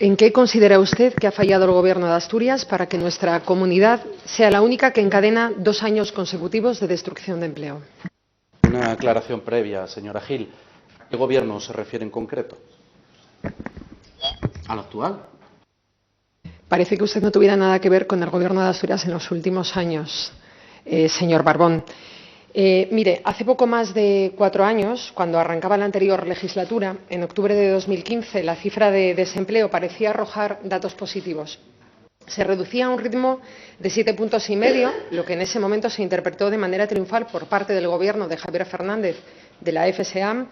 ¿En qué considera usted que ha fallado el Gobierno de Asturias para que nuestra comunidad sea la única que encadena 2 años consecutivos de destrucción de empleo? Una aclaración previa, señora Gil. ¿A qué Gobierno se refiere en concreto? ¿Al actual? Parece que usted no tuviera nada que ver con el Gobierno de Asturias en los últimos años, señor Barbón. Mire, hace poco más de 4 años, cuando arrancaba la anterior legislatura, en octubre de 2015, la cifra de desempleo parecía arrojar datos positivos. Se reducía a un ritmo de 7,5 puntos, lo que en ese momento se interpretó de manera triunfal por parte del Gobierno de Javier Fernández, de la FSA,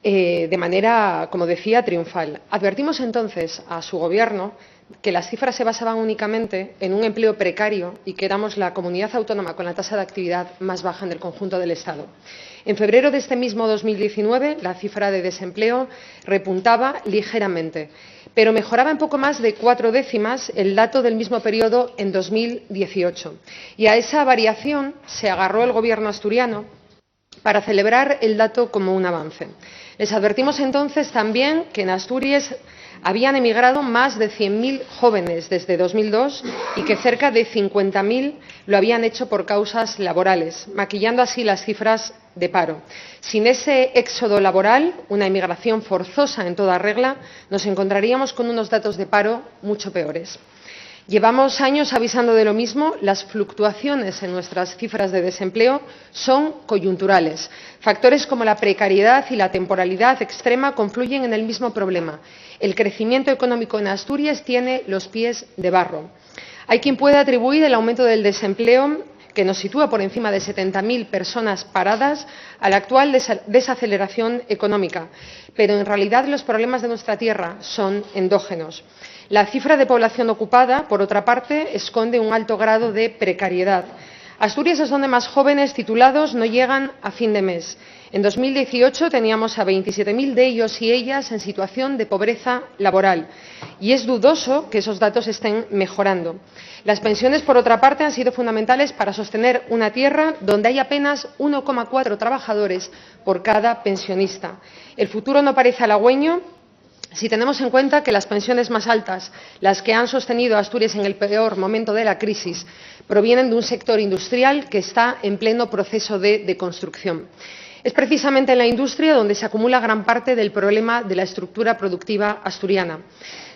de manera, como decía, triunfal. Advertimos entonces a su Gobierno que las cifras se basaban únicamente en un empleo precario y que éramos la comunidad autónoma con la tasa de actividad más baja en el conjunto del Estado. En febrero de este mismo 2019, la cifra de desempleo repuntaba ligeramente, pero mejoraba en poco más de 4 décimas el dato del mismo periodo en 2018. Y a esa variación se agarró el Gobierno asturiano para celebrar el dato como un avance. Les advertimos entonces también que en Asturias habían emigrado más de 100.000 jóvenes desde 2002 y que cerca de 50.000 lo habían hecho por causas laborales, maquillando así las cifras de paro. Sin ese éxodo laboral, una emigración forzosa en toda regla, nos encontraríamos con unos datos de paro mucho peores. Llevamos años avisando de lo mismo. Las fluctuaciones en nuestras cifras de desempleo son coyunturales. Factores como la precariedad y la temporalidad extrema confluyen en el mismo problema. El crecimiento económico en Asturias tiene los pies de barro. Hay quien puede atribuir el aumento del desempleo, que nos sitúa por encima de 70.000 personas paradas, a la actual desaceleración económica, pero en realidad los problemas de nuestra tierra son endógenos. La cifra de población ocupada, por otra parte, esconde un alto grado de precariedad. Asturias es donde más jóvenes titulados no llegan a fin de mes. En 2018 teníamos a 27.000 de ellos y ellas en situación de pobreza laboral, y es dudoso que esos datos estén mejorando. Las pensiones, por otra parte, han sido fundamentales para sostener una tierra donde hay apenas 1,4 trabajadores por cada pensionista. El futuro no parece halagüeño si tenemos en cuenta que las pensiones más altas, las que han sostenido a Asturias en el peor momento de la crisis, provienen de un sector industrial que está en pleno proceso de deconstrucción. Es precisamente en la industria donde se acumula gran parte del problema de la estructura productiva asturiana.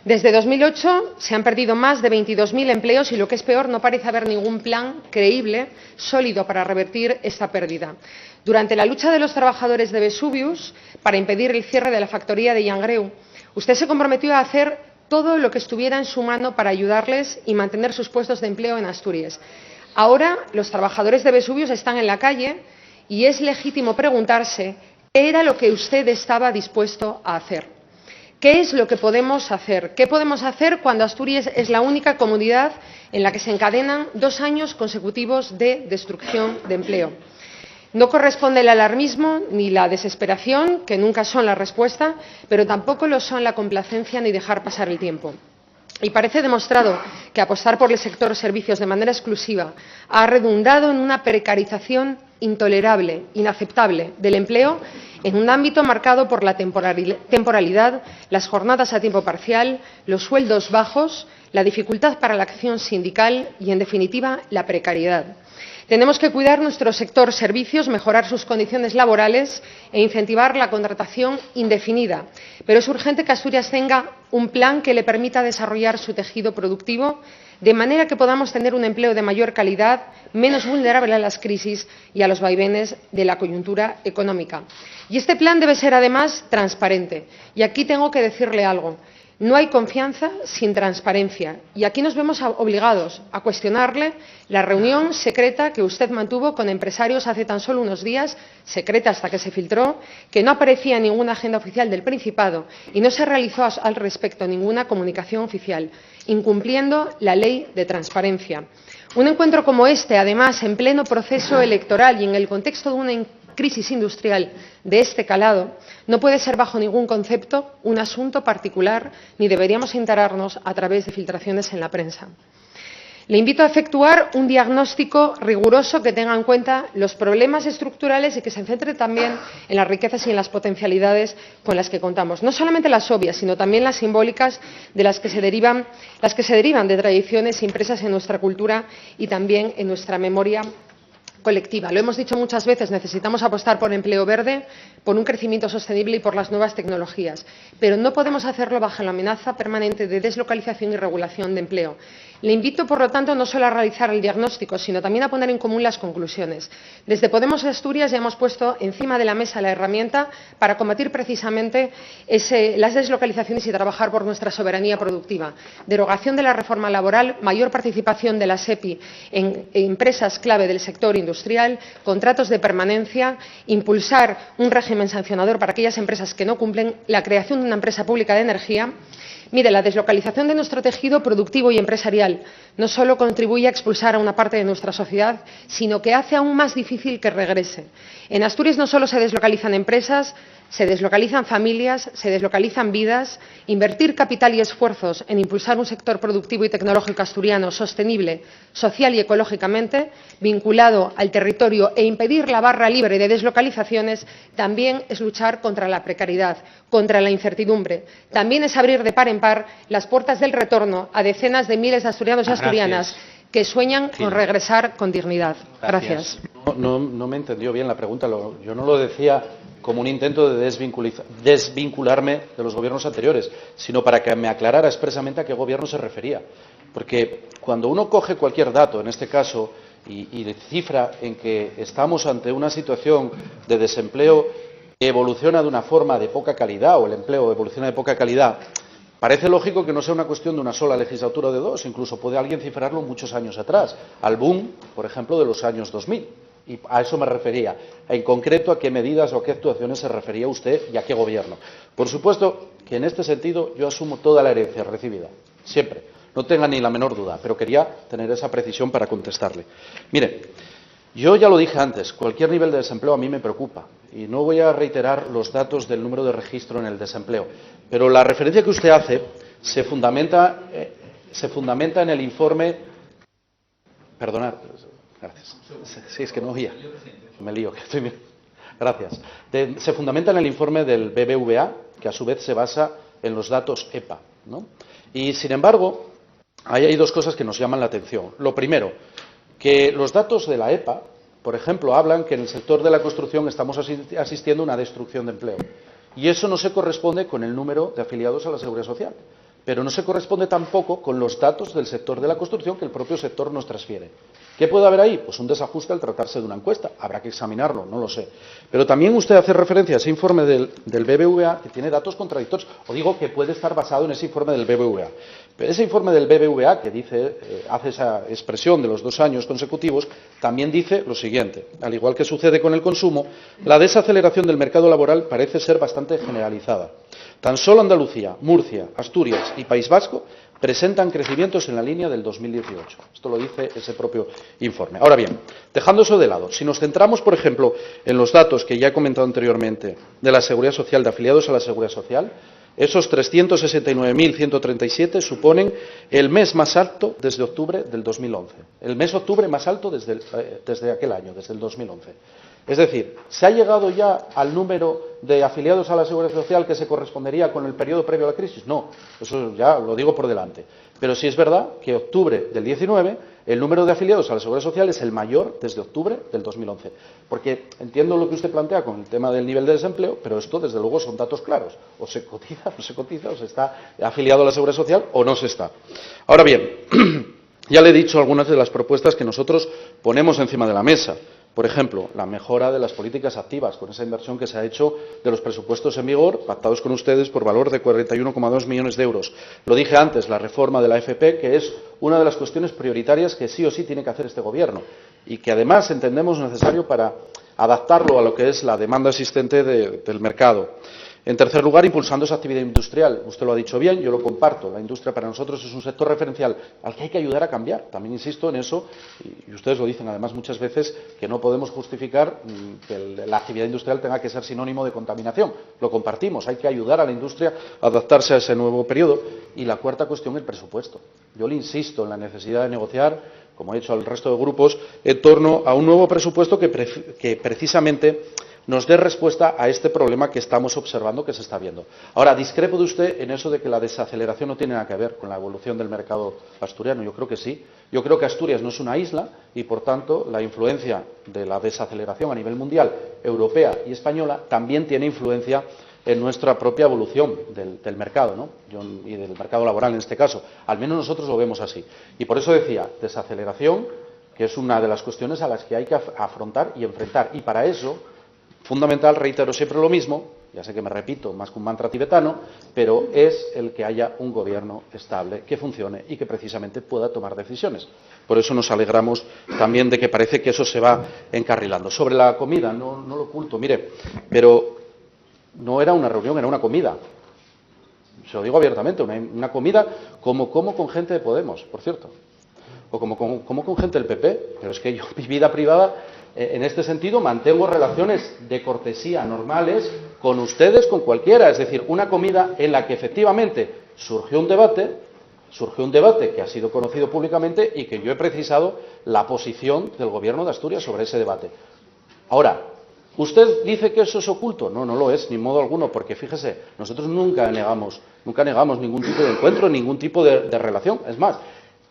Desde 2008 se han perdido más de 22.000 empleos y, lo que es peor, no parece haber ningún plan creíble, sólido, para revertir esta pérdida. Durante la lucha de los trabajadores de Vesuvius para impedir el cierre de la factoría de Llangreu, usted se comprometió a hacer todo lo que estuviera en su mano para ayudarles y mantener sus puestos de empleo en Asturias. Ahora los trabajadores de Vesuvius están en la calle y es legítimo preguntarse qué era lo que usted estaba dispuesto a hacer. ¿Qué es lo que podemos hacer? ¿Qué podemos hacer cuando Asturias es la única comunidad en la que se encadenan 2 años consecutivos de destrucción de empleo? No corresponde el alarmismo ni la desesperación, que nunca son la respuesta, pero tampoco lo son la complacencia ni dejar pasar el tiempo. Y parece demostrado que apostar por el sector servicios de manera exclusiva ha redundado en una precarización intolerable, inaceptable del empleo en un ámbito marcado por la temporalidad, las jornadas a tiempo parcial, los sueldos bajos, la dificultad para la acción sindical y, en definitiva, la precariedad. Tenemos que cuidar nuestro sector servicios, mejorar sus condiciones laborales e incentivar la contratación indefinida. Pero es urgente que Asturias tenga un plan que le permita desarrollar su tejido productivo de manera que podamos tener un empleo de mayor calidad, menos vulnerable a las crisis y a los vaivenes de la coyuntura económica. Y este plan debe ser, además, transparente. Y aquí tengo que decirle algo. No hay confianza sin transparencia, y aquí nos vemos obligados a cuestionarle la reunión secreta que usted mantuvo con empresarios hace tan solo unos días, secreta hasta que se filtró, que no aparecía en ninguna agenda oficial del Principado y no se realizó al respecto ninguna comunicación oficial, incumpliendo la ley de transparencia. Un encuentro como este, además, en pleno proceso electoral y en el contexto de una crisis industrial de este calado, no puede ser bajo ningún concepto un asunto particular, ni deberíamos enterarnos a través de filtraciones en la prensa. Le invito a efectuar un diagnóstico riguroso que tenga en cuenta los problemas estructurales y que se centre también en las riquezas y en las potencialidades con las que contamos. No solamente las obvias, sino también las simbólicas de las que se derivan de tradiciones impresas en nuestra cultura y también en nuestra memoria colectiva. Lo hemos dicho muchas veces, necesitamos apostar por empleo verde, por un crecimiento sostenible y por las nuevas tecnologías, pero no podemos hacerlo bajo la amenaza permanente de deslocalización y regulación de empleo. Le invito, por lo tanto, no solo a realizar el diagnóstico, sino también a poner en común las conclusiones. Desde Podemos Asturias ya hemos puesto encima de la mesa la herramienta para combatir precisamente las deslocalizaciones y trabajar por nuestra soberanía productiva. Derogación de la reforma laboral, mayor participación de la SEPI en empresas clave del sector industrial, contratos de permanencia, impulsar un régimen sancionador para aquellas empresas que no cumplen, la creación de una empresa pública de energía. Mire, la deslocalización de nuestro tejido productivo y empresarial no solo contribuye a expulsar a una parte de nuestra sociedad, sino que hace aún más difícil que regrese. En Asturias no solo se deslocalizan empresas, se deslocalizan familias, se deslocalizan vidas. Invertir capital y esfuerzos en impulsar un sector productivo y tecnológico asturiano sostenible, social y ecológicamente, vinculado al territorio e impedir la barra libre de deslocalizaciones, también es luchar contra la precariedad, contra la incertidumbre. También es abrir de par en par las puertas del retorno a decenas de miles de asturianos y asturianas que sueñan con regresar con dignidad. Gracias. No me entendió bien la pregunta. Yo no lo decía como un intento de desvincularme de los gobiernos anteriores, sino para que me aclarara expresamente a qué gobierno se refería. Porque cuando uno coge cualquier dato, en este caso, y cifra en que estamos ante una situación de desempleo que evoluciona de una forma de poca calidad, o el empleo evoluciona de poca calidad, parece lógico que no sea una cuestión de una sola legislatura o de dos, incluso puede alguien cifrarlo muchos años atrás, al boom, por ejemplo, de los años 2000. Y a eso me refería. En concreto, ¿a qué medidas o a qué actuaciones se refería usted y a qué gobierno? Por supuesto que en este sentido yo asumo toda la herencia recibida, siempre. No tenga ni la menor duda, pero quería tener esa precisión para contestarle. Mire, yo ya lo dije antes, cualquier nivel de desempleo a mí me preocupa y no voy a reiterar los datos del número de registro en el desempleo, pero la referencia que usted hace se fundamenta en el informe. Perdonad. Gracias. Sí, es que no oía. Me lío. Gracias. Se fundamenta en el informe del BBVA, que a su vez se basa en los datos EPA, ¿no? Y, sin embargo, ahí hay dos cosas que nos llaman la atención. Lo primero, que los datos de la EPA, por ejemplo, hablan que en el sector de la construcción estamos asistiendo a una destrucción de empleo. Y eso no se corresponde con el número de afiliados a la Seguridad Social. Pero no se corresponde tampoco con los datos del sector de la construcción que el propio sector nos transfiere. ¿Qué puede haber ahí? Pues un desajuste al tratarse de una encuesta. Habrá que examinarlo, no lo sé. Pero también usted hace referencia a ese informe del BBVA que tiene datos contradictorios. O digo que puede estar basado en ese informe del BBVA. Pero ese informe del BBVA que hace esa expresión de los 2 años consecutivos, también dice lo siguiente. Al igual que sucede con el consumo, la desaceleración del mercado laboral parece ser bastante generalizada. Tan solo Andalucía, Murcia, Asturias y País Vasco presentan crecimientos en la línea del 2018. Esto lo dice ese propio informe. Ahora bien, dejando eso de lado, si nos centramos, por ejemplo, en los datos que ya he comentado anteriormente de la Seguridad Social, de afiliados a la Seguridad Social, esos 369.137 suponen el mes más alto desde octubre del 2011. El mes de octubre más alto desde aquel año, desde el 2011. Es decir, ¿se ha llegado ya al número de afiliados a la Seguridad Social que se correspondería con el periodo previo a la crisis? No, eso ya lo digo por delante. Pero sí es verdad que octubre del 19, el número de afiliados a la Seguridad Social es el mayor desde octubre del 2011. Porque entiendo lo que usted plantea con el tema del nivel de desempleo, pero esto desde luego son datos claros. O se cotiza, no se cotiza, o se está afiliado a la Seguridad Social o no se está. Ahora bien, ya le he dicho algunas de las propuestas que nosotros ponemos encima de la mesa. Por ejemplo, la mejora de las políticas activas, con esa inversión que se ha hecho de los presupuestos en vigor, pactados con ustedes por valor de 41,2 millones de euros. Lo dije antes, la reforma de la AFP, que es una de las cuestiones prioritarias que sí o sí tiene que hacer este Gobierno y que además entendemos necesario para adaptarlo a lo que es la demanda existente del mercado. En tercer lugar, impulsando esa actividad industrial. Usted lo ha dicho bien, yo lo comparto. La industria para nosotros es un sector referencial al que hay que ayudar a cambiar. También insisto en eso, y ustedes lo dicen además muchas veces, que no podemos justificar que la actividad industrial tenga que ser sinónimo de contaminación. Lo compartimos, hay que ayudar a la industria a adaptarse a ese nuevo periodo. Y la cuarta cuestión, el presupuesto. Yo le insisto en la necesidad de negociar, como he hecho al resto de grupos, en torno a un nuevo presupuesto que precisamente nos dé respuesta a este problema que estamos observando, que se está viendo. Ahora, discrepo de usted en eso de que la desaceleración no tiene nada que ver con la evolución del mercado asturiano. Yo creo que sí. Yo creo que Asturias no es una isla y, por tanto, la influencia de la desaceleración a nivel mundial, europea y española, también tiene influencia en nuestra propia evolución del mercado, ¿no? Y del mercado laboral en este caso. Al menos nosotros lo vemos así. Y por eso decía, desaceleración, que es una de las cuestiones a las que hay que afrontar y enfrentar. Y para eso, fundamental, reitero siempre lo mismo, ya sé que me repito más que un mantra tibetano, pero es el que haya un gobierno estable, que funcione y que precisamente pueda tomar decisiones. Por eso nos alegramos también de que parece que eso se va encarrilando. Sobre la comida, no lo oculto, mire, pero no era una reunión, era una comida. Se lo digo abiertamente, una comida como con gente de Podemos, por cierto, o como con gente del PP, pero es que yo, mi vida privada, en este sentido, mantengo relaciones de cortesía normales con ustedes, con cualquiera. Es decir, una comida en la que efectivamente surgió un debate que ha sido conocido públicamente y que yo he precisado la posición del Gobierno de Asturias sobre ese debate. Ahora, ¿usted dice que eso es oculto? No, no lo es, ni en modo alguno, porque fíjese, nosotros nunca negamos ningún tipo de encuentro, ningún tipo de relación. Es más,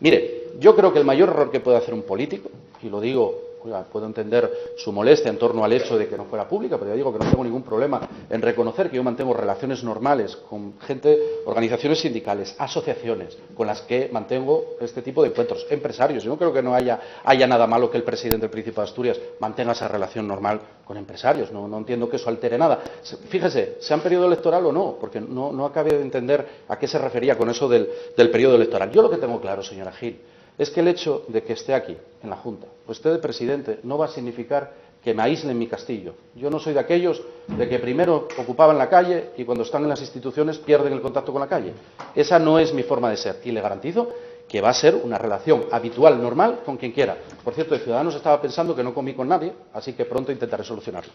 mire, yo creo que el mayor error que puede hacer un político, y lo digo, puedo entender su molestia en torno al hecho de que no fuera pública, pero ya digo que no tengo ningún problema en reconocer que yo mantengo relaciones normales con gente, organizaciones sindicales, asociaciones, con las que mantengo este tipo de encuentros, empresarios. Yo no creo que no haya nada malo que el presidente del Principado de Asturias mantenga esa relación normal con empresarios. No entiendo que eso altere nada. Fíjese, sea en periodo electoral o no, porque no acabé de entender a qué se refería con eso del periodo electoral. Yo lo que tengo claro, señora Gil, es que el hecho de que esté aquí, en la Junta, o esté de presidente, no va a significar que me aísle en mi castillo. Yo no soy de aquellos de que primero ocupaban la calle y cuando están en las instituciones pierden el contacto con la calle. Esa no es mi forma de ser y le garantizo que va a ser una relación habitual, normal, con quien quiera. Por cierto, de Ciudadanos estaba pensando que no comí con nadie, así que pronto intentaré solucionarlo.